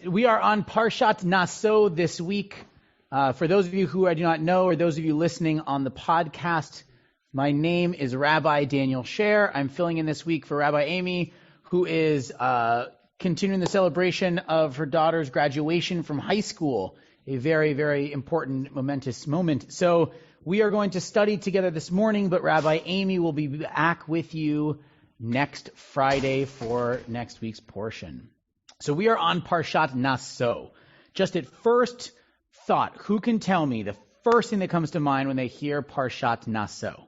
We are on Parshat Naso this week. For those of you who I do not know, or those of you listening on the podcast, my name is Rabbi Daniel Sher. I'm filling in this week for Rabbi Amy, who is continuing the celebration of her daughter's graduation from high school, a very, very important, momentous moment. So we are going to study together this morning, but Rabbi Amy will be back with you next Friday for next week's portion. So we are on Parshat Naso. Just at first thought, who can tell me the first thing that comes to mind when they hear Parshat Naso?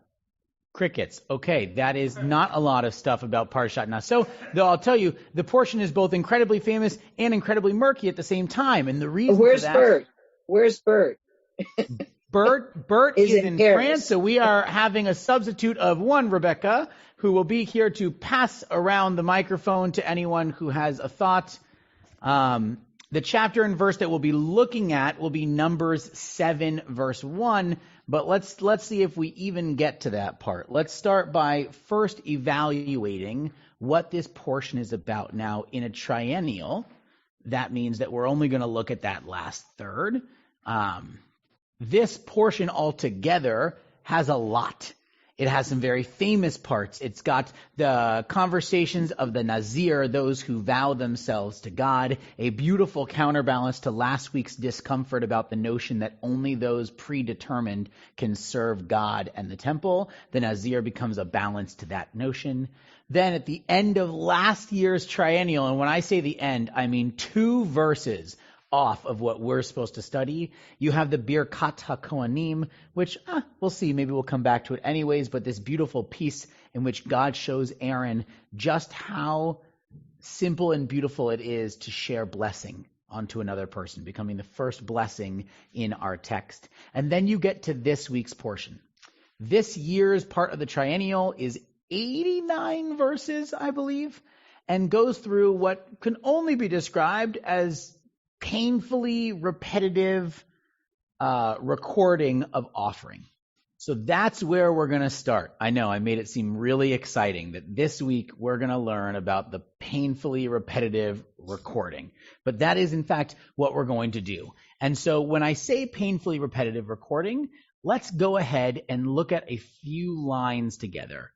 Crickets. Okay, that is not a lot of stuff about Parshat Naso, though I'll tell you, the portion is both incredibly famous and incredibly murky at the same time. And the reason Where's for that... Bert? Where's Bert? Bert is in France, so we are having a substitute of one, Rebecca, who will be here to pass around the microphone to anyone who has a thought. The chapter and verse that we'll be looking at will be Numbers 7, verse 1, but let's see if we even get to that part. Let's start by first evaluating what this portion is about. Now, in a triennial, that means that we're only going to look at that last third. This portion altogether has a lot. It has some very famous parts. It's got the conversations of the Nazir, those who vow themselves to God, a beautiful counterbalance to last week's discomfort about the notion that only those predetermined can serve God and the temple. The Nazir becomes a balance to that notion. Then at the end of last year's triennial, and when I say the end, I mean 2 verses off of what we're supposed to study, you have the Birkat HaKohanim, which we'll see, maybe we'll come back to it anyways, but this beautiful piece in which God shows Aaron just how simple and beautiful it is to share blessing onto another person, becoming the first blessing in our text. And then you get to this week's portion. This year's part of the triennial is 89 verses, I believe, and goes through what can only be described as painfully repetitive recording of offering. So that's where we're going to start. I know I made it seem really exciting that this week we're going to learn about the painfully repetitive recording. But that is in fact what we're going to do. And so when I say painfully repetitive recording, let's go ahead and look at a few lines together.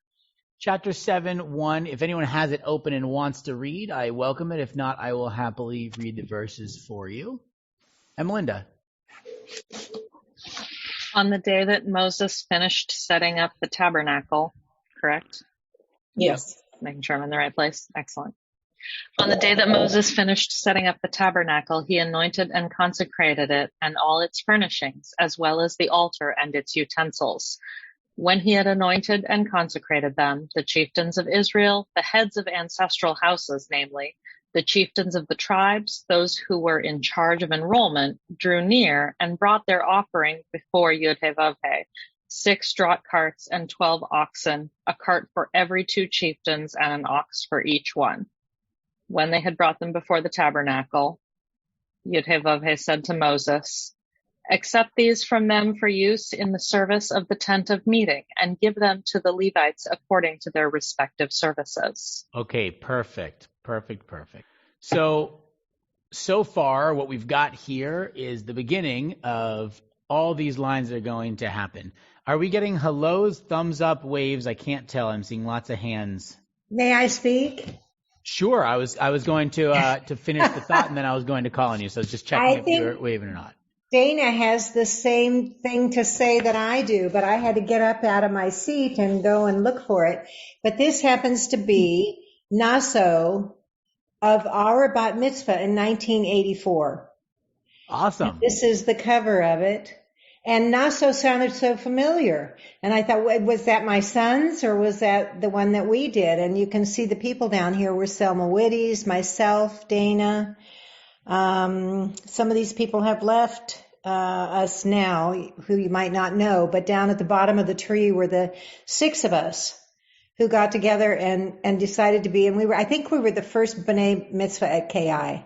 Chapter 7, 1, if anyone has it open and wants to read, I welcome it. If not, I will happily read the verses for you. And Melinda. On the day that Moses finished setting up the tabernacle, correct? Yes. Making sure I'm in the right place. Excellent. On the day that Moses finished setting up the tabernacle, he anointed and consecrated it and all its furnishings, as well as the altar and its utensils. When he had anointed and consecrated them, the chieftains of Israel, the heads of ancestral houses, namely, the chieftains of the tribes, those who were in charge of enrollment, drew near and brought their offering before Yud-Heh-Vav-Heh, 6 draught carts and 12 oxen, a cart for every 2 chieftains and an ox for each one. When they had brought them before the tabernacle, Yud-Heh-Vav-Heh said to Moses, "Accept these from them for use in the service of the tent of meeting, and give them to the Levites according to their respective services." Okay, perfect. So far, what we've got here is the beginning of all these lines that are going to happen. Are we getting hellos, thumbs up, waves? I can't tell. I'm seeing lots of hands. May I speak? Sure. I was going to finish the thought, and then I was going to call on you. So I was just checking if you were waving or not. Dana has the same thing to say that I do, but I had to get up out of my seat and go and look for it. But this happens to be Naso of our bat mitzvah in 1984. Awesome. And this is the cover of it. And Naso sounded so familiar. And I thought, was that my son's or was that the one that we did? And you can see the people down here were Selma Whitties, myself, Dana. Some of these people have left us now, who you might not know, but down at the bottom of the tree were the 6 of us who got together and decided to be, and I think we were the first B'nai Mitzvah at KI.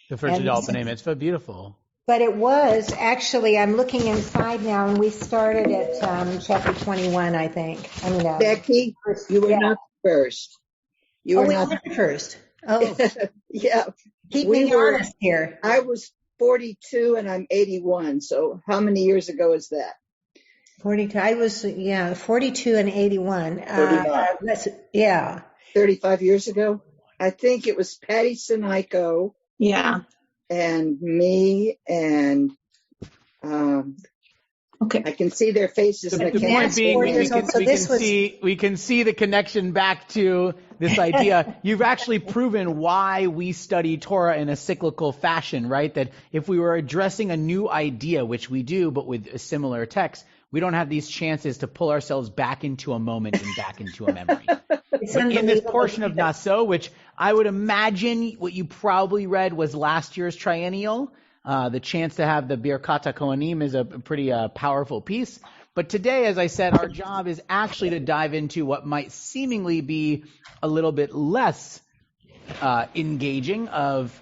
The first adult B'nai Mitzvah, beautiful. But it was actually, I'm looking inside now, and we started at chapter 21, I think. Becky, you were not first. You were not the first. Oh, yeah. Keep me honest here. I was 42 and I'm 81. So how many years ago is that? 42. I was 42 and 81. 39. 35 years ago. I think it was Patty Sinico. Yeah. And me and okay. I can see their faces. The point being, we can see the connection back to this idea. You've actually proven why we study Torah in a cyclical fashion, right? That if we were addressing a new idea, which we do, but with a similar text, we don't have these chances to pull ourselves back into a moment and back into a memory. But in this portion of Naso, which I would imagine what you probably read was last year's triennial, the chance to have the Birkat HaKohanim is a pretty powerful piece. But today, as I said, our job is actually to dive into what might seemingly be a little bit less engaging of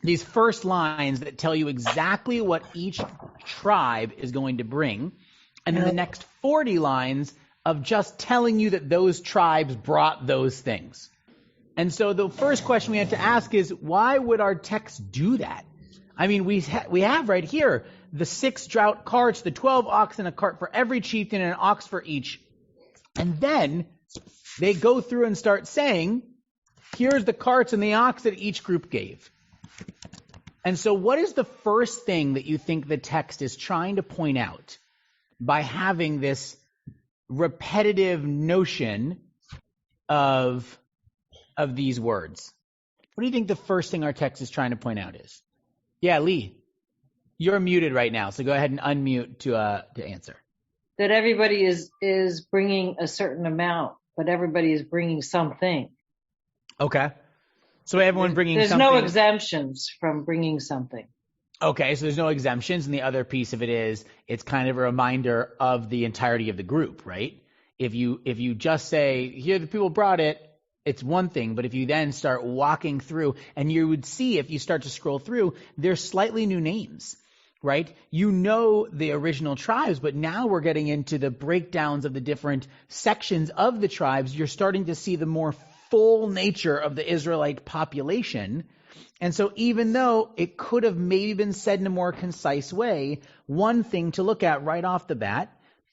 these first lines that tell you exactly what each tribe is going to bring. And then the next 40 lines of just telling you that those tribes brought those things. And so the first question we have to ask is, why would our text do that? I mean, we have right here the 6 drought carts, the 12 oxen, a cart for every chieftain and an ox for each. And then they go through and start saying, here's the carts and the ox that each group gave. And so what is the first thing that you think the text is trying to point out by having this repetitive notion of these words? What do you think the first thing our text is trying to point out is? Yeah, Lee, you're muted right now, so go ahead and unmute to answer. That everybody is bringing a certain amount, but everybody is bringing something. Okay. So everyone bringing there's something. There's no exemptions from bringing something. Okay, so there's no exemptions, and the other piece of it is it's kind of a reminder of the entirety of the group, right? If you just say, here the people brought it, it's one thing, but if you then start walking through, and you would see if you start to scroll through, there's slightly new names, right? You know the original tribes, but now we're getting into the breakdowns of the different sections of the tribes. You're starting to see the more full nature of the Israelite population. And so even though it could have maybe been said in a more concise way, one thing to look at right off the bat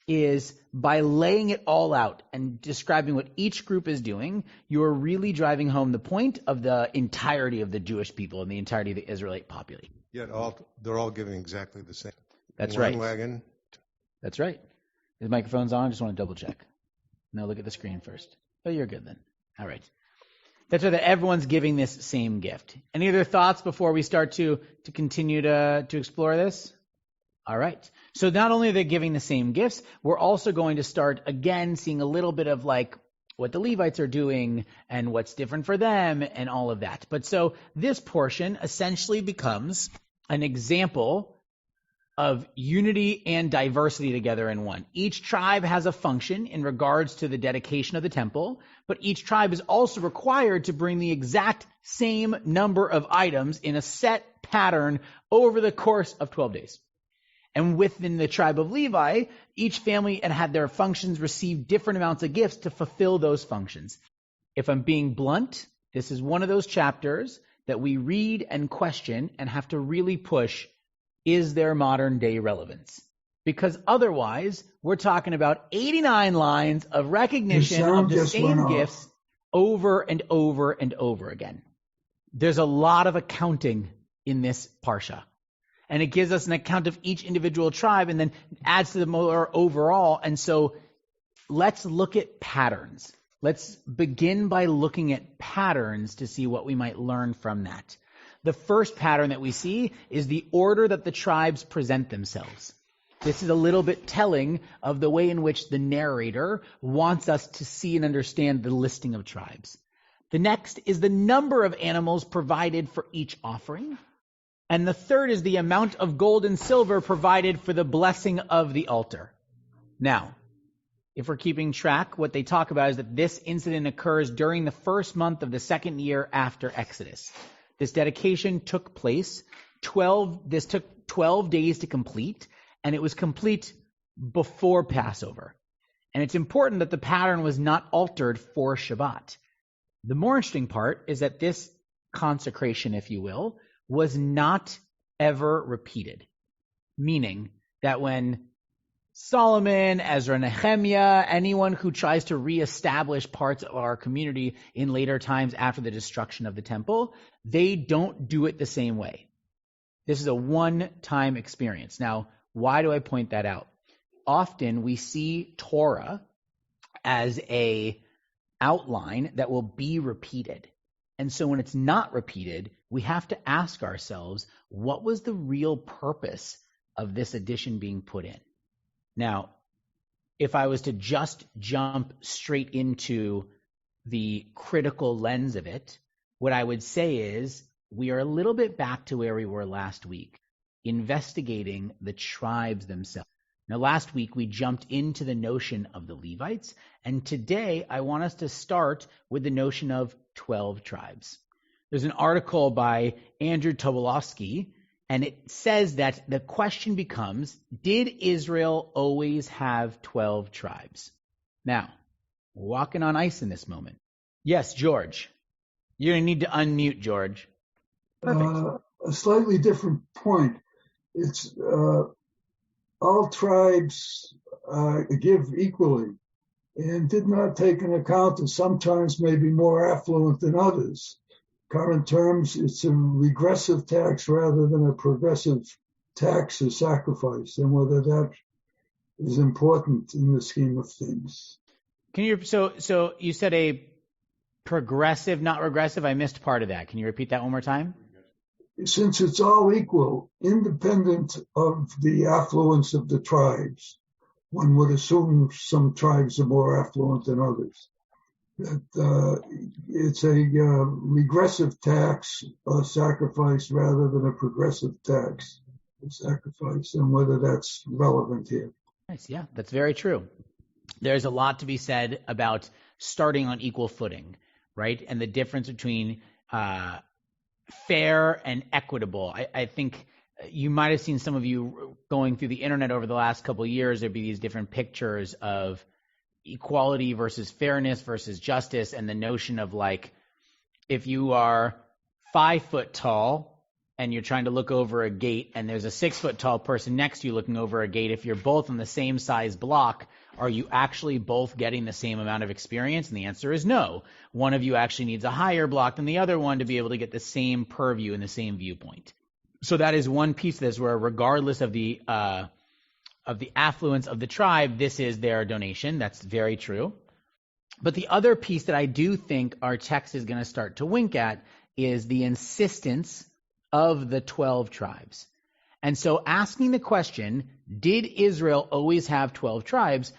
is by laying it all out and describing what each group is doing, you're really driving home the point of the entirety of the Jewish people and the entirety of the Israelite population. Yet they're all giving exactly the same. That's right. One wagon. That's right. His microphone's on. I just want to double check. No, look at the screen first. Oh, you're good then. All right. That's right, that everyone's giving this same gift. Any other thoughts before we start to continue to explore this? All right. So not only are they giving the same gifts, we're also going to start again seeing a little bit of like what the Levites are doing and what's different for them and all of that. But so this portion essentially becomes an example of unity and diversity together in one. Each tribe has a function in regards to the dedication of the temple, but each tribe is also required to bring the exact same number of items in a set pattern over the course of 12 days. And within the tribe of Levi, each family had their functions receive different amounts of gifts to fulfill those functions. If I'm being blunt, this is one of those chapters that we read and question and have to really push, is there modern day relevance? Because otherwise, we're talking about 89 lines of recognition of the same gifts over and over and over again. There's a lot of accounting in this parsha. And it gives us an account of each individual tribe and then adds to the more overall. And so let's look at patterns. Let's begin by looking at patterns to see what we might learn from that. The first pattern that we see is the order that the tribes present themselves. This is a little bit telling of the way in which the narrator wants us to see and understand the listing of tribes. The next is the number of animals provided for each offering. And the third is the amount of gold and silver provided for the blessing of the altar. Now, if we're keeping track, what they talk about is that this incident occurs during the first month of the second year after Exodus. This dedication took place, this took 12 days to complete, and it was complete before Passover. And it's important that the pattern was not altered for Shabbat. The more interesting part is that this consecration, if you will, was not ever repeated. Meaning that when Solomon, Ezra, Nehemiah, anyone who tries to reestablish parts of our community in later times after the destruction of the temple, they don't do it the same way. This is a one-time experience. Now, why do I point that out? Often we see Torah as a outline that will be repeated. And so when it's not repeated, we have to ask ourselves, what was the real purpose of this addition being put in? Now, if I was to just jump straight into the critical lens of it, what I would say is we are a little bit back to where we were last week, investigating the tribes themselves. Now, last week we jumped into the notion of the Levites, and today I want us to start with the notion of 12 tribes. There's an article by Andrew Tobolowsky, and it says that the question becomes, did Israel always have 12 tribes? Now, we're walking on ice in this moment. Yes, George. You're going to need to unmute, George. Perfect. A slightly different point. It's all tribes give equally and did not take into account that sometimes may be more affluent than others. Current terms, it's a regressive tax rather than a progressive tax or sacrifice, and whether that is important in the scheme of things. Can you so you said a progressive, not regressive? I missed part of that. Can you repeat that one more time? Since it's all equal, independent of the affluence of the tribes, one would assume some tribes are more affluent than others. That it's a regressive tax or sacrifice rather than a progressive tax or sacrifice, and whether that's relevant here. Nice, yeah, that's very true. There's a lot to be said about starting on equal footing, right? And the difference between fair and equitable. I think you might have seen, some of you going through the internet over the last couple of years, there'd be these different pictures of equality versus fairness versus justice, and the notion of, like, if you are 5 foot tall and you're trying to look over a gate and there's a 6 foot tall person next to you looking over a gate, if you're both on the same size block, are you actually both getting the same amount of experience? And the answer is no. One of you actually needs a higher block than the other one to be able to get the same purview and the same viewpoint. So that is one piece of this, where regardless of the affluence of the tribe, this is their donation. That's very true. But the other piece that I do think our text is going to start to wink at is the insistence of the 12 tribes. And so asking the question, did Israel always have 12 tribes,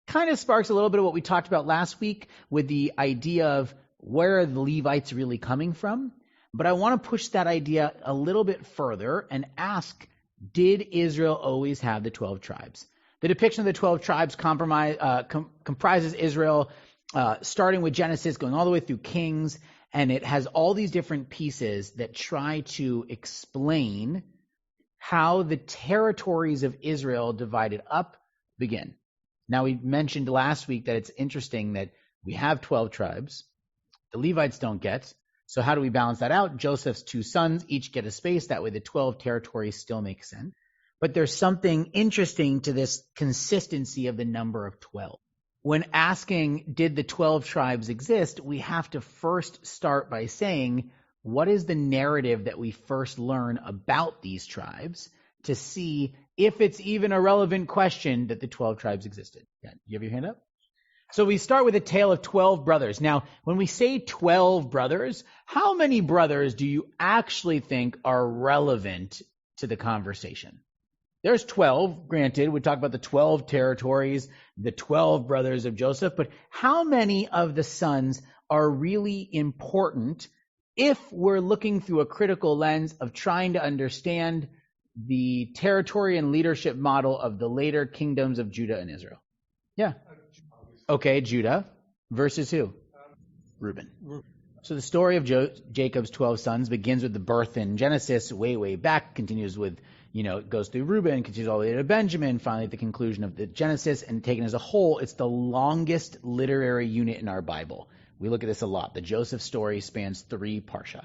kind of sparks a little bit of what we talked about last week with the idea of where are the Levites really coming from? But I want to push that idea a little bit further and ask, did Israel always have the 12 tribes? The depiction of the 12 tribes comprises Israel, starting with Genesis, going all the way through Kings, and it has all these different pieces that try to explain how the territories of Israel divided up begin. Now, we mentioned last week that it's interesting that we have 12 tribes. The Levites don't get. So how do we balance that out? Joseph's 2 sons each get a space. That way the 12 territories still make sense. But there's something interesting to this consistency of the number of 12. When asking, did the 12 tribes exist, we have to first start by saying, what is the narrative that we first learn about these tribes to see if it's even a relevant question that the 12 tribes existed? Yeah, you have your hand up? So we start with a tale of 12 brothers. Now, when we say 12 brothers, how many brothers do you actually think are relevant to the conversation? There's 12, granted, we talk about the 12 territories, the 12 brothers of Joseph, but how many of the sons are really important if we're looking through a critical lens of trying to understand the territory and leadership model of the later kingdoms of Judah and Israel? Yeah. Okay, Judah versus who? Reuben. So the story of Jacob's 12 sons begins with the birth in Genesis, way back, continues with, it goes through Reuben, continues all the way to Benjamin, finally at the conclusion of the Genesis, and taken as a whole, it's the longest literary unit in our Bible, We look at this a lot. The Joseph story spans 3 parsha.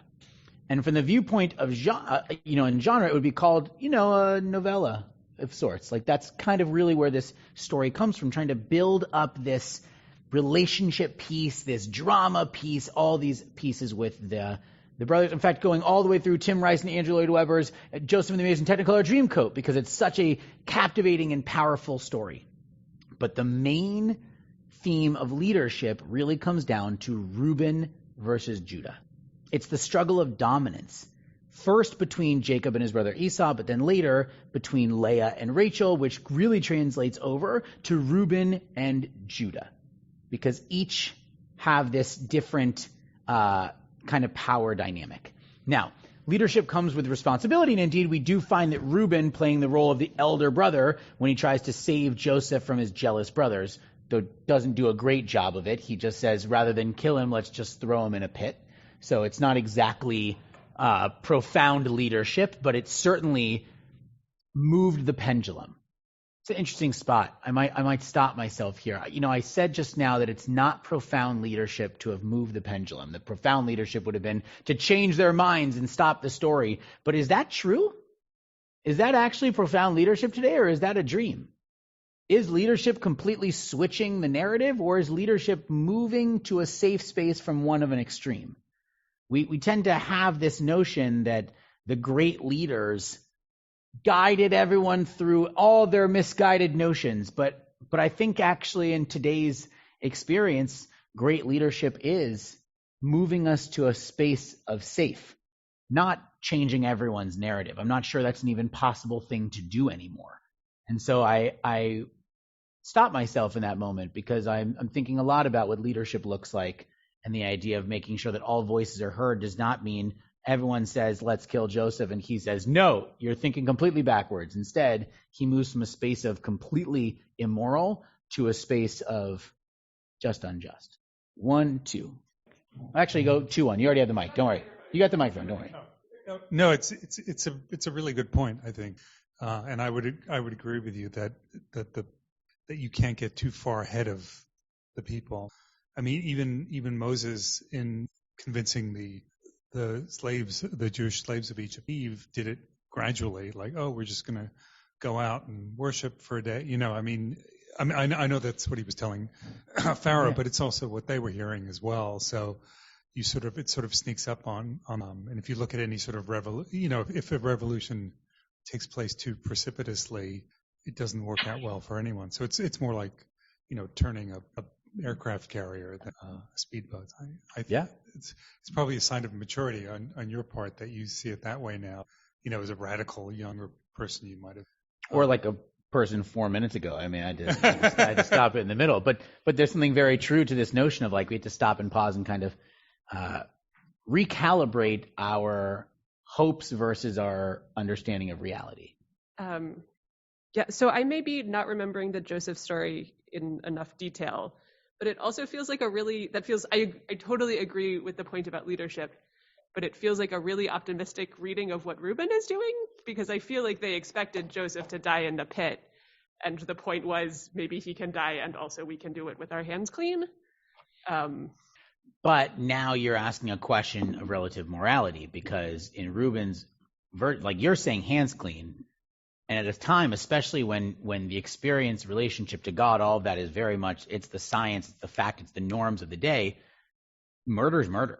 And from the viewpoint of in genre, it would be called, a novella of sorts. Like that's kind of really where this story comes from, trying to build up this relationship piece, this drama piece, all these pieces with the brothers. In fact, going all the way through Tim Rice and Andrew Lloyd Webber's Joseph and the Amazing Technicolor Dreamcoat, because it's such a captivating and powerful story. But the main theme of leadership really comes down to Reuben versus Judah. It's the struggle of dominance. First between Jacob and his brother Esau, but then later between Leah and Rachel, which really translates over to Reuben and Judah, because each have this different kind of power dynamic. Now, leadership comes with responsibility, and indeed we do find that Reuben playing the role of the elder brother when he tries to save Joseph from his jealous brothers, though doesn't do a great job of it. He just says, rather than kill him, let's just throw him in a pit. So it's not exactly profound leadership, but it certainly moved the pendulum. It's an interesting spot. I might stop myself here. I said just now that it's not profound leadership to have moved the pendulum. The profound leadership would have been to change their minds and stop the story. But is that true? Is that actually profound leadership today, or is that a dream? Is leadership completely switching the narrative, or is leadership moving to a safe space from one of an extreme? We tend to have this notion that the great leaders guided everyone through all their misguided notions. But I think actually in today's experience, great leadership is moving us to a space of safe, not changing everyone's narrative. I'm not sure that's an even possible thing to do anymore. And so I stop myself in that moment, because I'm thinking a lot about what leadership looks like. And the idea of making sure that all voices are heard does not mean everyone says, let's kill Joseph, and he says, no, you're thinking completely backwards. Instead, he moves from a space of completely immoral to a space of just unjust. 1, 2. Actually, go 2, 1. You already have the mic. Don't worry. You got the microphone. Don't worry. No, it's a really good point, I think, and I would agree with you that you can't get too far ahead of the people. I mean, even Moses, in convincing the slaves, the Jewish slaves of Egypt, Eve did it gradually, like, oh, we're just going to go out and worship for a day. I know that's what he was telling Pharaoh, but it's also what they were hearing as well. So it sort of sneaks up on them. And if you look at any sort of if a revolution takes place too precipitously, it doesn't work out well for anyone. So it's more like, turning a aircraft carrier than a speedboat. I think it's probably a sign of maturity on your part that you see it that way now. As a radical younger person, you might have, or like a person 4 minutes ago. I mean, I had to stop it in the middle. But there's something very true to this notion of like we have to stop and pause and kind of recalibrate our hopes versus our understanding of reality. So I may be not remembering the Joseph story in enough detail, but it also feels like I totally agree with the point about leadership, but it feels like a really optimistic reading of what Reuben is doing, because I feel like they expected Joseph to die in the pit, and the point was maybe he can die and also we can do it with our hands clean. But now you're asking a question of relative morality, because in Reuben's, like you're saying hands clean, and at a time, especially when the experience relationship to God, all of that is very much, it's the science, it's the fact, it's the norms of the day. Murder is murder.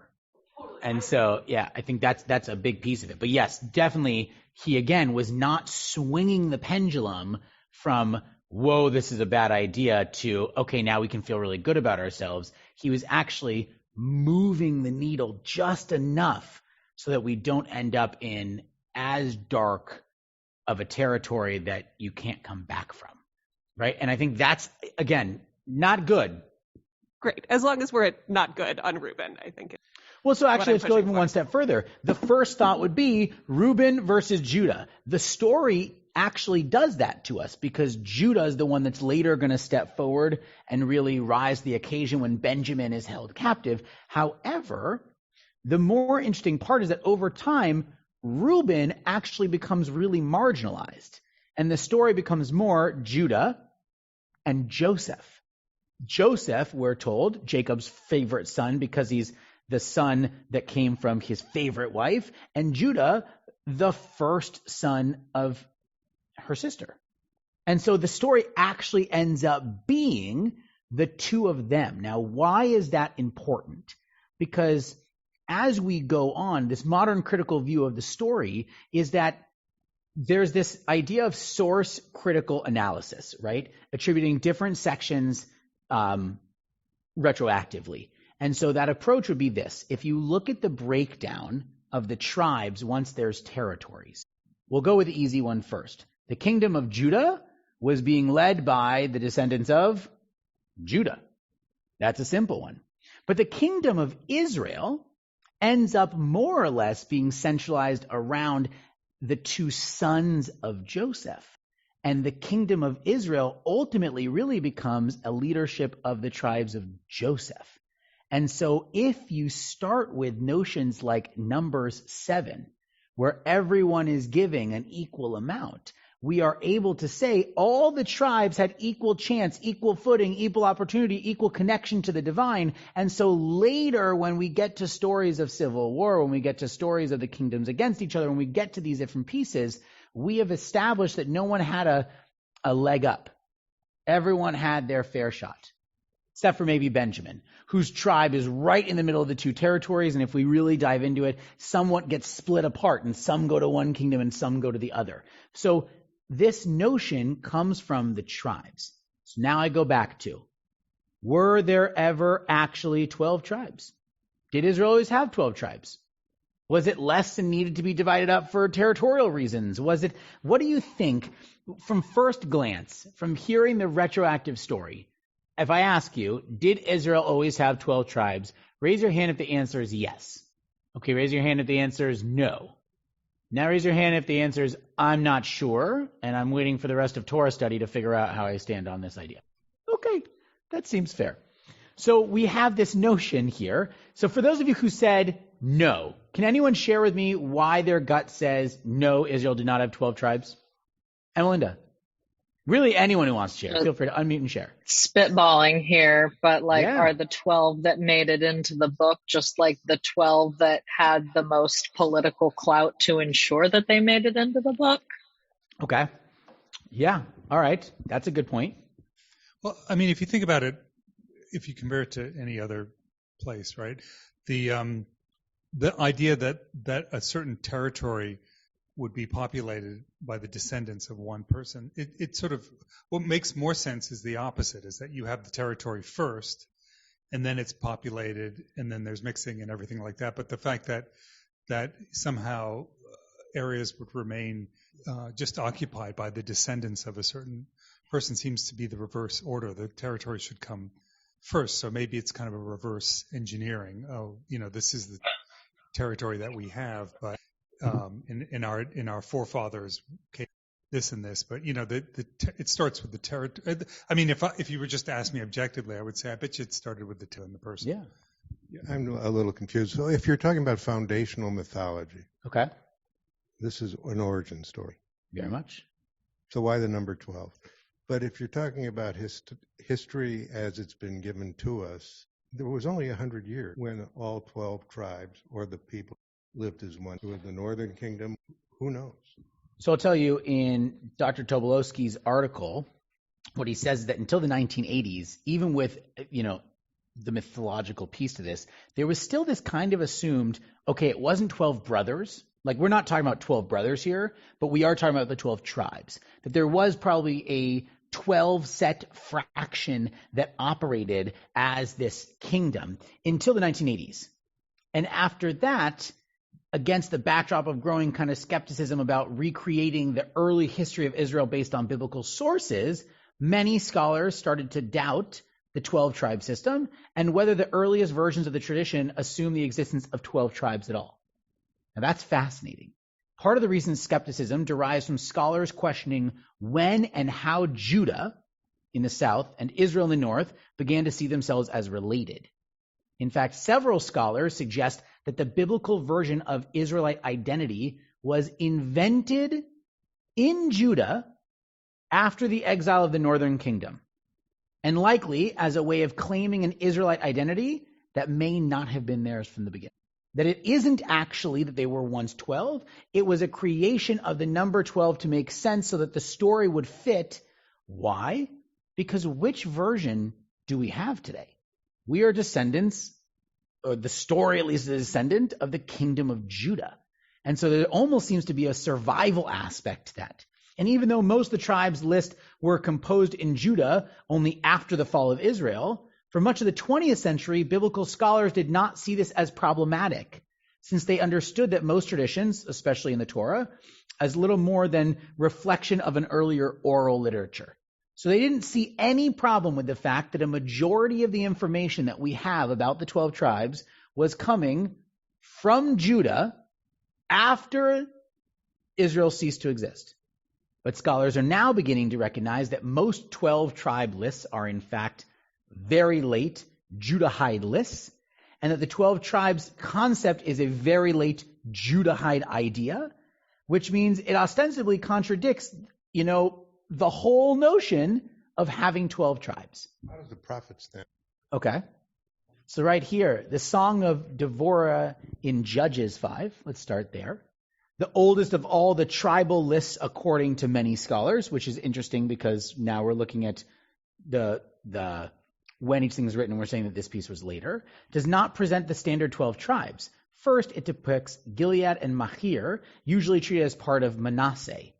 And so, yeah, I think that's a big piece of it. But yes, definitely, he again was not swinging the pendulum from, whoa, this is a bad idea, to, okay, now we can feel really good about ourselves. He was actually moving the needle just enough so that we don't end up in as dark of a territory that you can't come back from, right? And I think that's, again, not good. Great. As long as we're at not good on Reuben, I think. Well, so actually, let's go even one step further. The first thought would be Reuben versus Judah. The story actually does that to us, because Judah is the one that's later going to step forward and really rise to the occasion when Benjamin is held captive. However, the more interesting part is that over time, Reuben actually becomes really marginalized, and the story becomes more Judah and Joseph. Joseph, we're told, Jacob's favorite son because he's the son that came from his favorite wife, and Judah, the first son of her sister. And so the story actually ends up being the two of them. Now, why is that important? Because as we go on, this modern critical view of the story is that there's this idea of source critical analysis, right? Attributing different sections retroactively. And so that approach would be this. If you look at the breakdown of the tribes once there's territories, we'll go with the easy one first. The kingdom of Judah was being led by the descendants of Judah. That's a simple one. But the kingdom of Israel ends up more or less being centralized around the two sons of Joseph. And the kingdom of Israel ultimately really becomes a leadership of the tribes of Joseph. And so if you start with notions like Numbers 7, where everyone is giving an equal amount, we are able to say all the tribes had equal chance, equal footing, equal opportunity, equal connection to the divine. And so later, when we get to stories of civil war, when we get to stories of the kingdoms against each other, when we get to these different pieces, we have established that no one had a leg up. Everyone had their fair shot, except for maybe Benjamin, whose tribe is right in the middle of the two territories. And if we really dive into it, somewhat gets split apart, and some go to one kingdom and some go to the other. So this notion comes from the tribes. So now I go back to, were there ever actually 12 tribes? Did Israel always have 12 tribes? Was it less and needed to be divided up for territorial reasons? What do you think from first glance, from hearing the retroactive story? If I ask you, did Israel always have 12 tribes? Raise your hand if the answer is yes. Okay, raise your hand if the answer is no. Now raise your hand if the answer is, I'm not sure, and I'm waiting for the rest of Torah study to figure out how I stand on this idea. Okay, that seems fair. So we have this notion here. So for those of you who said no, can anyone share with me why their gut says no, Israel did not have 12 tribes? And Melinda? Really, anyone who wants to share, feel free to unmute and share. Spitballing here, but are the 12 that made it into the book just like the 12 that had the most political clout to ensure that they made it into the book? Okay. Yeah. All right. That's a good point. Well, I mean, if you think about it, if you compare it to any other place, right? The idea that a certain territory would be populated by the descendants of one person. It sort of, what makes more sense is the opposite, is that you have the territory first, and then it's populated, and then there's mixing and everything like that. But the fact that somehow areas would remain just occupied by the descendants of a certain person seems to be the reverse order. The territory should come first. So maybe it's kind of a reverse engineering. Oh, this is the territory that we have, but in our forefathers this and this, but it starts with the territory. I mean, if you were just to ask me objectively, I would say I bet you it started with the two and the person. Yeah. I'm a little confused. So if you're talking about foundational mythology, okay, this is an origin story. Very much. So why the number 12? But if you're talking about history as it's been given to us, there was only 100 years when all 12 tribes or the people lived as one. With the Northern Kingdom, who knows? So I'll tell you, in Dr. Tobolowsky's article, what he says is that until the 1980s, even with, the mythological piece to this, there was still this kind of assumed, okay, it wasn't 12 brothers. Like, we're not talking about 12 brothers here, but we are talking about the 12 tribes. That there was probably a 12-set fraction that operated as this kingdom until the 1980s. And after that, against the backdrop of growing kind of skepticism about recreating the early history of Israel based on biblical sources, many scholars started to doubt the 12-tribe system and whether the earliest versions of the tradition assume the existence of 12 tribes at all. Now, that's fascinating. Part of the reason skepticism derives from scholars questioning when and how Judah in the south and Israel in the north began to see themselves as related. In fact, several scholars suggest that the biblical version of Israelite identity was invented in Judah after the exile of the northern kingdom. and likely as a way of claiming an Israelite identity that may not have been theirs from the beginning. That it isn't actually that they were once 12, it was a creation of the number 12 to make sense so that the story would fit. Why? Because which version do we have today? We are descendants, or the story at least is a descendant of the kingdom of Judah. And so there almost seems to be a survival aspect to that. And even though most of the tribes list were composed in Judah only after the fall of Israel, for much of the 20th century, biblical scholars did not see this as problematic, since they understood that most traditions, especially in the Torah, as little more than reflection of an earlier oral literature. So they didn't see any problem with the fact that a majority of the information that we have about the 12 tribes was coming from Judah after Israel ceased to exist. But scholars are now beginning to recognize that most 12 tribe lists are in fact very late Judahide lists, and that the 12 tribes concept is a very late Judahide idea, which means it ostensibly contradicts, the whole notion of having 12 tribes. How does the prophet stand? Okay. So right here, the Song of Devorah in Judges 5. Let's start there. The oldest of all the tribal lists according to many scholars, which is interesting because now we're looking at the when each thing is written, we're saying that this piece was later, does not present the standard 12 tribes. First, it depicts Gilead and Machir, usually treated as part of Manasseh.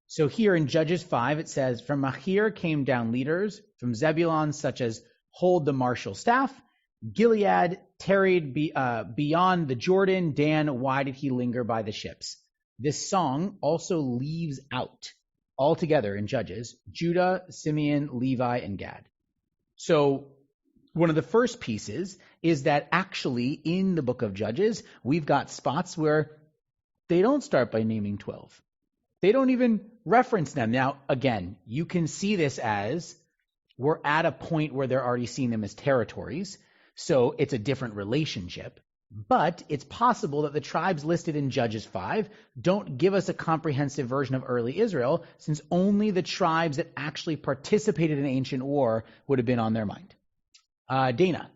So here in Judges 5, it says, from Machir came down leaders, from Zebulun such as hold the martial staff, Gilead tarried beyond the Jordan, Dan, why did he linger by the ships? This song also leaves out altogether in Judges, Judah, Simeon, Levi, and Gad. So one of the first pieces is that actually in the book of Judges, we've got spots where they don't start by naming 12. They don't even reference them. Now, again, you can see this as we're at a point where they're already seeing them as territories, so it's a different relationship. But it's possible that the tribes listed in Judges 5 don't give us a comprehensive version of early Israel, since only the tribes that actually participated in ancient war would have been on their mind. Dana.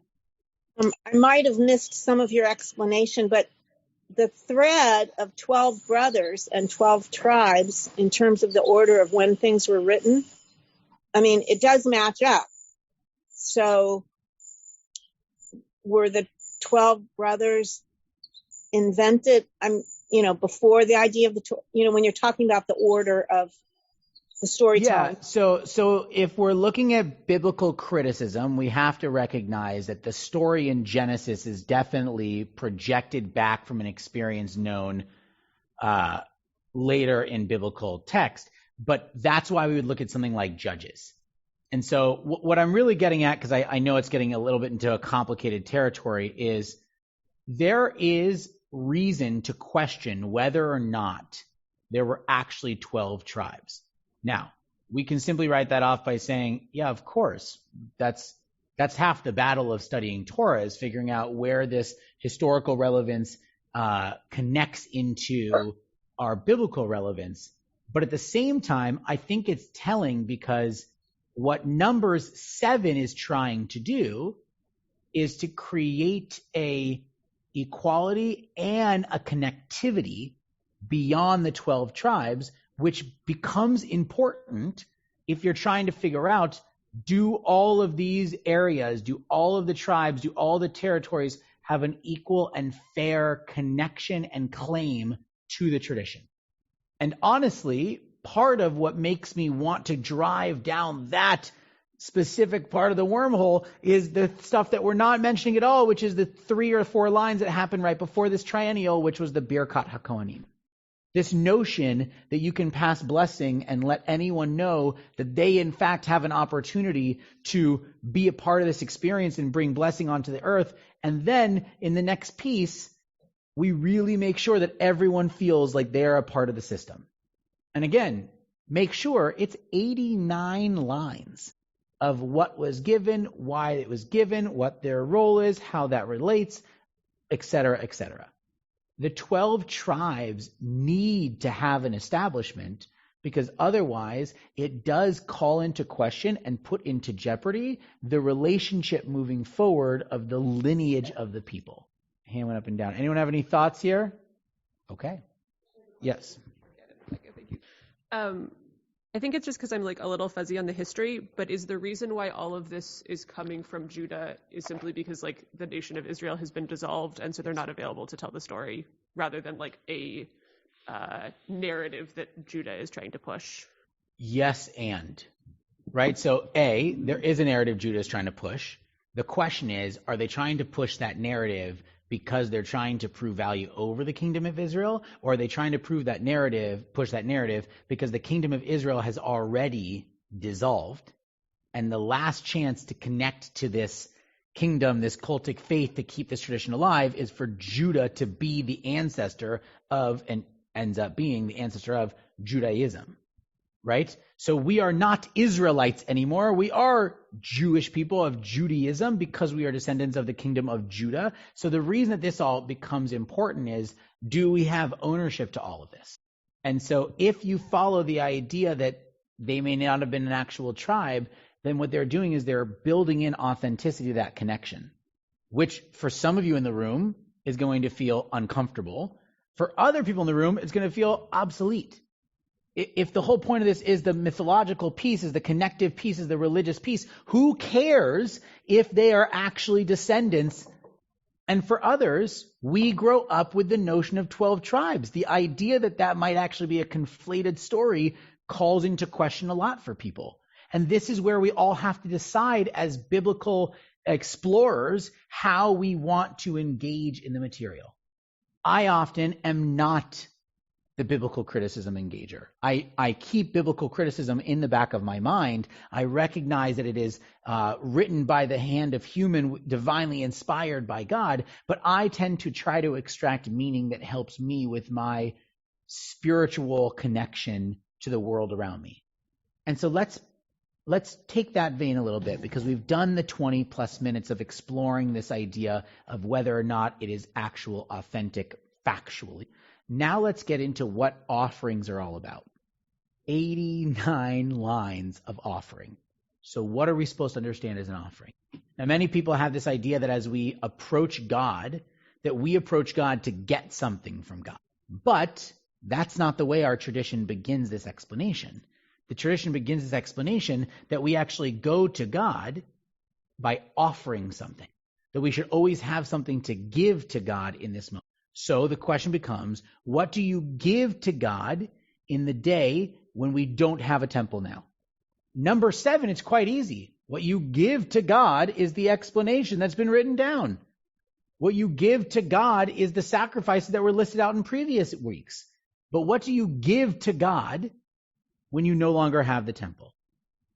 I might have missed some of your explanation, but the thread of 12 brothers and 12 tribes in terms of the order of when things were written, it does match up. So were the 12 brothers invented, before the idea of when you're talking about the order of the storytelling? Yeah, so if we're looking at biblical criticism, we have to recognize that the story in Genesis is definitely projected back from an experience known later in biblical text. But that's why we would look at something like Judges. And so what I'm really getting at, because I know it's getting a little bit into a complicated territory, is there is reason to question whether or not there were actually 12 tribes. Now, we can simply write that off by saying, yeah, of course, that's half the battle of studying Torah, is figuring out where this historical relevance connects into our biblical relevance. But at the same time, I think it's telling, because what Numbers 7 is trying to do is to create a equality and a connectivity beyond the 12 tribes, which becomes important if you're trying to figure out, do all of these areas, do all of the tribes, do all the territories have an equal and fair connection and claim to the tradition? And honestly, part of what makes me want to drive down that specific part of the wormhole is the stuff that we're not mentioning at all, which is the 3 or 4 lines that happened right before this triennial, which was the Birkat HaKohanim. This notion that you can pass blessing and let anyone know that they in fact have an opportunity to be a part of this experience and bring blessing onto the earth. And then in the next piece, we really make sure that everyone feels like they're a part of the system. And again, make sure it's 89 lines of what was given, why it was given, what their role is, how that relates, etc., etc. The 12 tribes need to have an establishment because otherwise it does call into question and put into jeopardy the relationship moving forward of the lineage of the people. Hand went up and down. Anyone have any thoughts here? Okay. Yes. Thank you. I think it's just because I'm like a little fuzzy on the history, but is the reason why all of this is coming from Judah is simply because like the nation of Israel has been dissolved and so they're not available to tell the story, rather than like a narrative that Judah is trying to push? Yes, and. Right? So A, there is a narrative Judah is trying to push. The question is, are they trying to push that narrative because they're trying to prove value over the kingdom of Israel, or are they trying to push that narrative because the kingdom of Israel has already dissolved, and the last chance to connect to this kingdom, this cultic faith, to keep this tradition alive is for Judah to be the ancestor of, and ends up being the ancestor of, Judaism, right? So we are not Israelites anymore. We are Jewish people of Judaism because we are descendants of the kingdom of Judah. So the reason that this all becomes important is, do we have ownership to all of this? And so if you follow the idea that they may not have been an actual tribe, then what they're doing is they're building in authenticity to that connection, which for some of you in the room is going to feel uncomfortable. For other people in the room, it's going to feel obsolete. If the whole point of this is the mythological piece, is the connective piece, is the religious piece, who cares if they are actually descendants? And for others, we grow up with the notion of 12 tribes. The idea that that might actually be a conflated story calls into question a lot for people. And this is where we all have to decide as biblical explorers how we want to engage in the material. I often am not the biblical criticism engager. I keep biblical criticism in the back of my mind. I recognize that it is written by the hand of human, divinely inspired by God, but I tend to try to extract meaning that helps me with my spiritual connection to the world around me. And so let's take that vein a little bit, because we've done the 20 plus minutes of exploring this idea of whether or not it is actual, authentic, factually. Now let's get into what offerings are all about. 89 lines of offering. So what are we supposed to understand as an offering? Now, many people have this idea that as we approach God, that we approach God to get something from God. But that's not the way our tradition begins this explanation. The tradition begins this explanation that we actually go to God by offering something, that we should always have something to give to God in this moment. So the question becomes, what do you give to God in the day when we don't have a temple now? Number 7, it's quite easy. What you give to God is the explanation that's been written down. What you give to God is the sacrifices that were listed out in previous weeks. But what do you give to God when you no longer have the temple?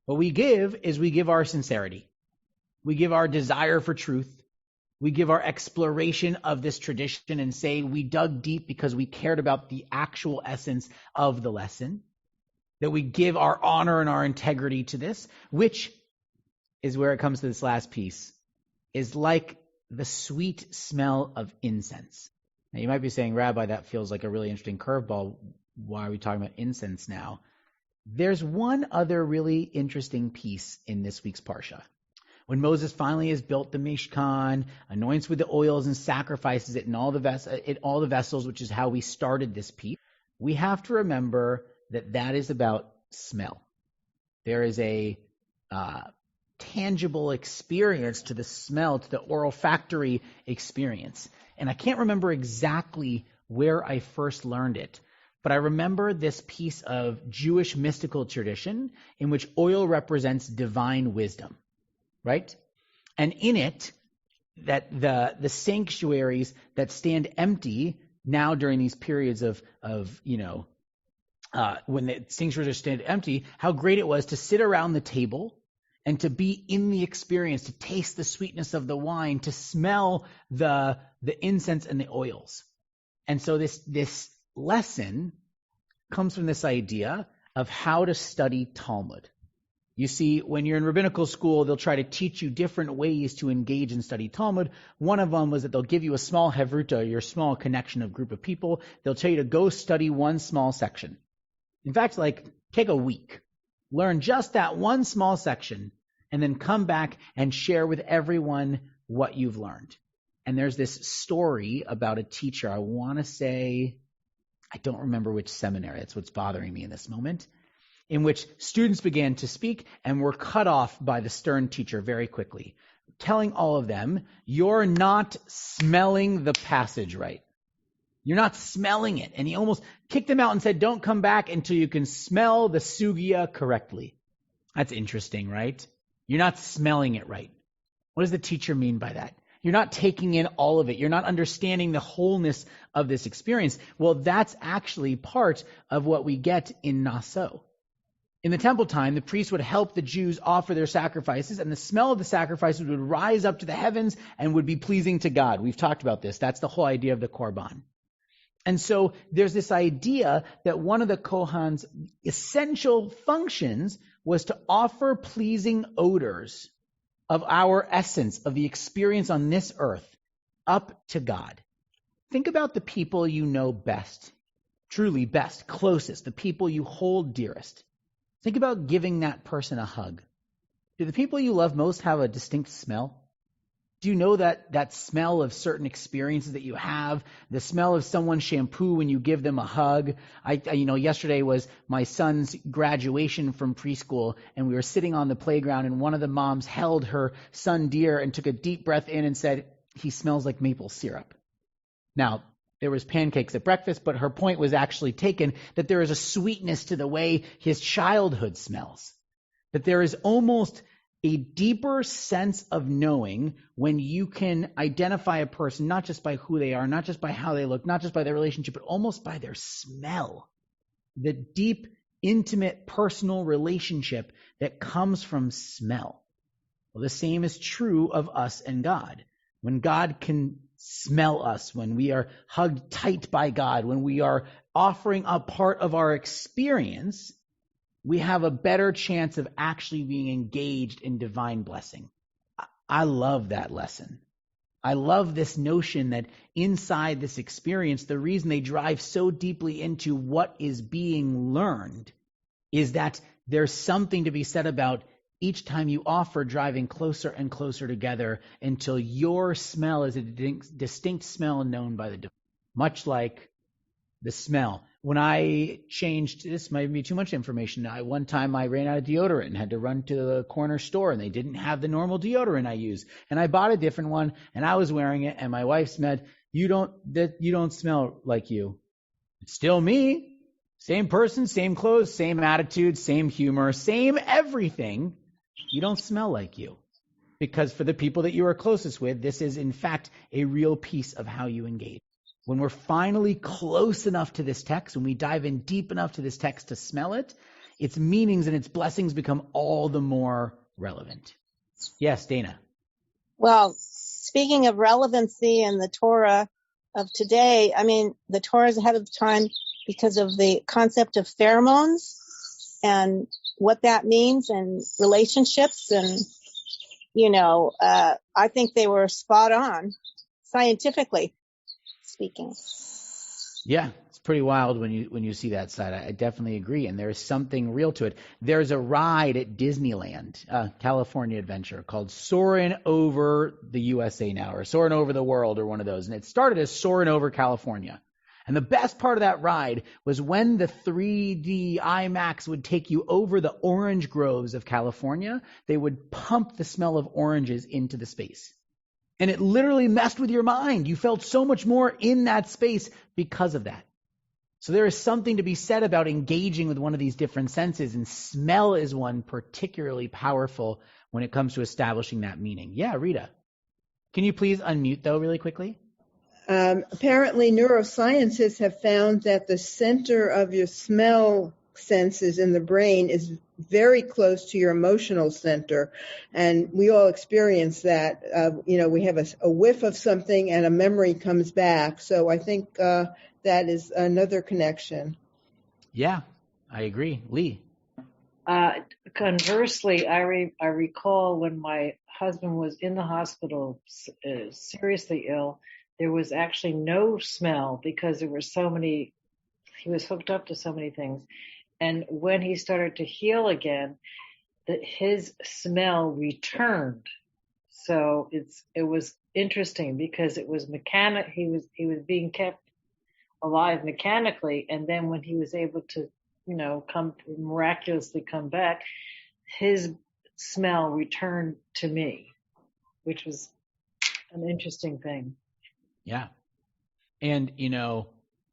What we give is we give our sincerity. We give our desire for truth. We give our exploration of this tradition and say we dug deep because we cared about the actual essence of the lesson. That we give our honor and our integrity to this, which is where it comes to this last piece, is like the sweet smell of incense. Now you might be saying, Rabbi, that feels like a really interesting curveball. Why are we talking about incense now? There's one other really interesting piece in this week's Parsha. When Moses finally has built the Mishkan, anoints with the oils and sacrifices it in all the vessels, which is how we started this piece, we have to remember that is about smell. There is a tangible experience to the smell, to the olfactory experience. And I can't remember exactly where I first learned it, but I remember this piece of Jewish mystical tradition in which oil represents divine wisdom. Right? And in it, that the sanctuaries that stand empty now during these periods of when the sanctuaries are stand empty, how great it was to sit around the table and to be in the experience, to taste the sweetness of the wine, to smell the incense and the oils. And so this lesson comes from this idea of how to study Talmud. You see, when you're in rabbinical school, they'll try to teach you different ways to engage and study Talmud. One of them was that they'll give you a small hevruta, your small connection of group of people. They'll tell you to go study one small section. In fact, like, take a week. Learn just that one small section, and then come back and share with everyone what you've learned. And there's this story about a teacher, I want to say, I don't remember which seminary, that's what's bothering me in this moment, in which students began to speak and were cut off by the stern teacher very quickly, telling all of them, you're not smelling the passage right. You're not smelling it. And he almost kicked them out and said, don't come back until you can smell the sugya correctly. That's interesting, right? You're not smelling it right. What does the teacher mean by that? You're not taking in all of it. You're not understanding the wholeness of this experience. Well, that's actually part of what we get in Naso. In the temple time, the priests would help the Jews offer their sacrifices, and the smell of the sacrifices would rise up to the heavens and would be pleasing to God. We've talked about this. That's the whole idea of the korban. And so there's this idea that one of the Kohan's essential functions was to offer pleasing odors of our essence, of the experience on this earth, up to God. Think about the people you know best, truly best, closest, the people you hold dearest. Think about giving that person a hug. Do the people you love most have a distinct smell? Do you know that smell of certain experiences that you have, the smell of someone's shampoo when you give them a hug? Yesterday was my son's graduation from preschool, and we were sitting on the playground, and one of the moms held her son dear and took a deep breath in and said, he smells like maple syrup. Now, there was pancakes at breakfast, but her point was actually taken that there is a sweetness to the way his childhood smells, that there is almost a deeper sense of knowing when you can identify a person not just by who they are, not just by how they look, not just by their relationship, but almost by their smell. The deep, intimate, personal relationship that comes from smell. Well, the same is true of us and God. When God can smell us, when we are hugged tight by God, when we are offering up part of our experience, we have a better chance of actually being engaged in divine blessing. I love that lesson. I love this notion that inside this experience, the reason they drive so deeply into what is being learned is that there's something to be said about each time you offer driving closer and closer together until your smell is a distinct smell known by the divine. Much like the smell. When I changed, this might be too much information. One time I ran out of deodorant and had to run to the corner store, and they didn't have the normal deodorant I use. And I bought a different one, and I was wearing it, and my wife said, you don't smell like you. It's still me. Same person, same clothes, same attitude, same humor, same everything. You don't smell like you. Because for the people that you are closest with, this is in fact a real piece of how you engage. When we're finally close enough to this text, when we dive in deep enough to this text to smell it, its meanings and its blessings become all the more relevant. Yes, Dana. Well, speaking of relevancy in the Torah of today, the Torah is ahead of time because of the concept of pheromones and what that means and relationships. And, I think they were spot on scientifically speaking. Yeah, it's pretty wild when you see that side. I definitely agree, and there's something real to it. There's a ride at Disneyland, California Adventure, called Soarin' Over the USA now, or Soarin' Over the World, or one of those. And it started as Soarin' Over California. And the best part of that ride was when the 3D IMAX would take you over the orange groves of California, they would pump the smell of oranges into the space. And it literally messed with your mind. You felt so much more in that space because of that. So there is something to be said about engaging with one of these different senses, and smell is one particularly powerful when it comes to establishing that meaning. Yeah, Rita. Can you please unmute, though, really quickly? Apparently, neuroscientists have found that the center of your smell senses in the brain is very close to your emotional center, and we all experience that. We have a whiff of something and a memory comes back. So I think that is another connection. Yeah, I agree. Lee. Conversely, I recall when my husband was in the hospital, seriously ill, there was actually no smell because there were so many. He was hooked up to so many things. And when he started to heal again, his smell returned. So it was interesting because it was he was being kept alive mechanically, and then when he was able to, miraculously come back, his smell returned to me, which was an interesting thing. Yeah. And,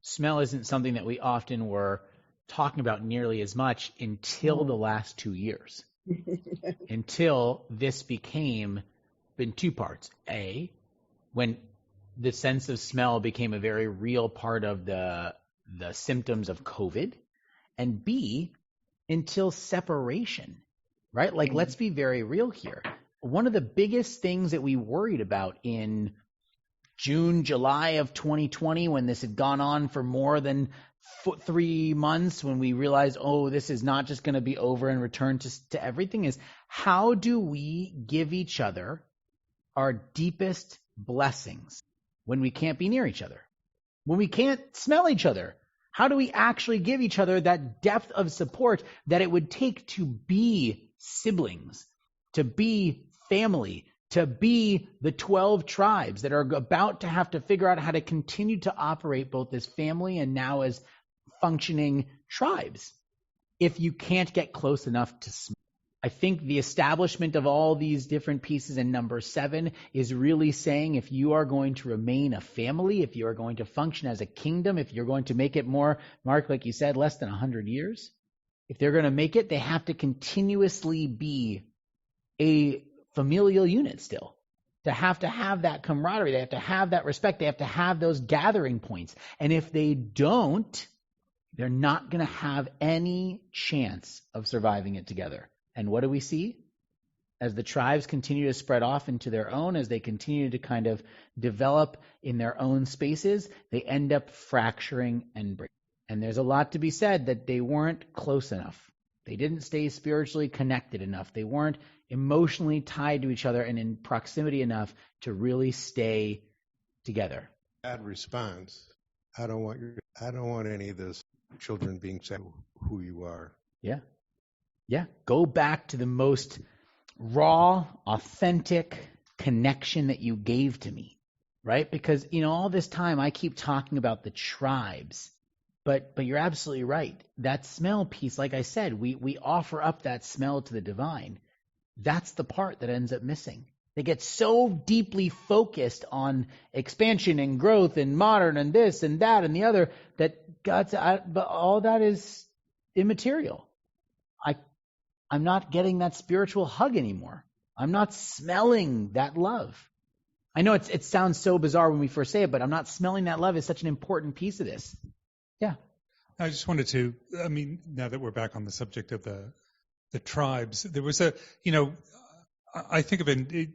smell isn't something that we often were talking about nearly as much until the last 2 years. Until this became in two parts. A, when the sense of smell became a very real part of the symptoms of COVID. And B, until separation, right? Like, let's be very real here. One of the biggest things that we worried about in June, July of 2020, when this had gone on for more than 3 months, when we realized, this is not just going to be over and return to everything, is how do we give each other our deepest blessings when we can't be near each other, when we can't smell each other? How do we actually give each other that depth of support that it would take to be siblings, to be family, to be the 12 tribes that are about to have to figure out how to continue to operate both as family and now as functioning tribes if you can't get close enough to smell? I think the establishment of all these different pieces in number 7 is really saying, if you are going to remain a family, if you are going to function as a kingdom, if you're going to make it more, Mark, like you said, less than 100 years, if they're going to make it, they have to continuously be a familial unit still. To have that camaraderie, they have to have that respect, they have to have those gathering points. And if they don't, they're not going to have any chance of surviving it together. And what do we see? As the tribes continue to spread off into their own, as they continue to kind of develop in their own spaces, they end up fracturing and breaking. And there's a lot to be said that they weren't close enough. They didn't stay spiritually connected enough. They weren't emotionally tied to each other and in proximity enough to really stay together. Bad response. I don't want any of this children being said who you are. Yeah. Go back to the most raw, authentic connection that you gave to me, right? Because, all this time I keep talking about the tribes, but you're absolutely right. That smell piece, like I said, we offer up that smell to the divine. That's the part that ends up missing. They get so deeply focused on expansion and growth and modern and this and that and the other that but all that is immaterial. I'm not getting that spiritual hug anymore. I'm not smelling that love. I know it sounds so bizarre when we first say it, but I'm not smelling that love is such an important piece of this. Yeah. I just wanted to, now that we're back on the subject of the tribes, there was I think of it,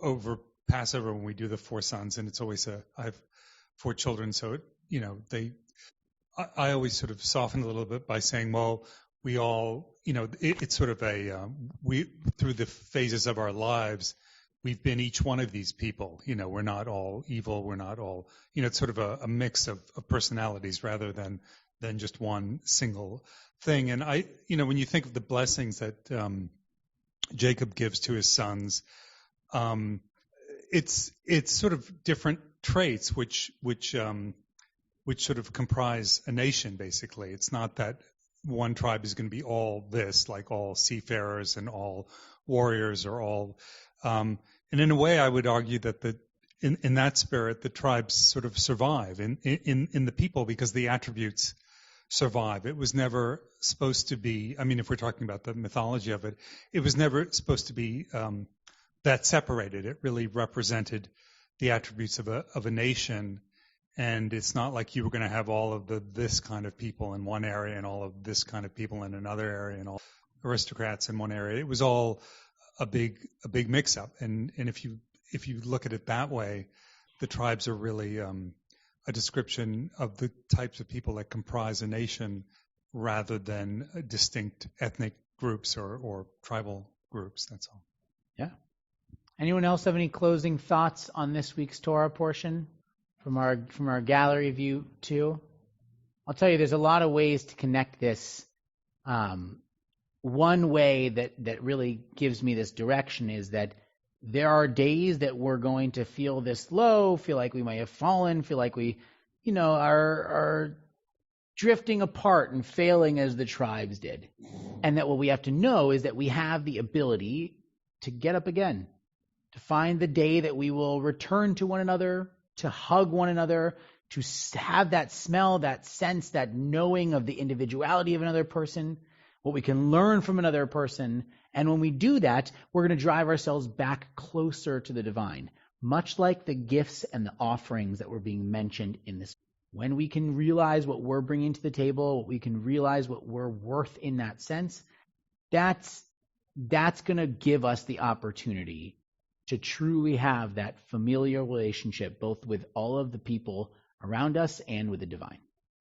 over Passover when we do the 4 sons, and it's always I have 4 children, so, I always sort of soften a little bit by saying, well, we all, it's sort of we, through the phases of our lives, we've been each one of these people. We're not all evil. We're not all, it's sort of a mix of personalities rather than just one single thing. And when you think of the blessings that Jacob gives to his sons, it's sort of different traits which sort of comprise a nation, basically. It's not that one tribe is going to be all this, like all seafarers and all warriors or all. And in a way, I would argue that in that spirit, the tribes sort of survive in the people because the attributes survive. It was never supposed to be, if we're talking about the mythology of it, it was never supposed to be that separated. It really represented the attributes of a nation. And it's not like you were going to have all of this kind of people in one area and all of this kind of people in another area and all aristocrats in one area. It was all a big mix-up. And if you look at it that way, the tribes are really a description of the types of people that comprise a nation rather than distinct ethnic groups or tribal groups. That's all. Yeah. Anyone else have any closing thoughts on this week's Torah portion? From our gallery view too. I'll tell you, there's a lot of ways to connect this. One way that really gives me this direction is that there are days that we're going to feel this low, feel like we may have fallen, feel like we, are drifting apart and failing as the tribes did. And that what we have to know is that we have the ability to get up again, to find the day that we will return to one another, to hug one another, to have that smell, that sense, that knowing of the individuality of another person, what we can learn from another person. And when we do that, we're going to drive ourselves back closer to the divine, much like the gifts and the offerings that were being mentioned in this. When we can realize what we're bringing to the table, we can realize what we're worth in that sense, that's going to give us the opportunity to truly have that familial relationship, both with all of the people around us and with the divine.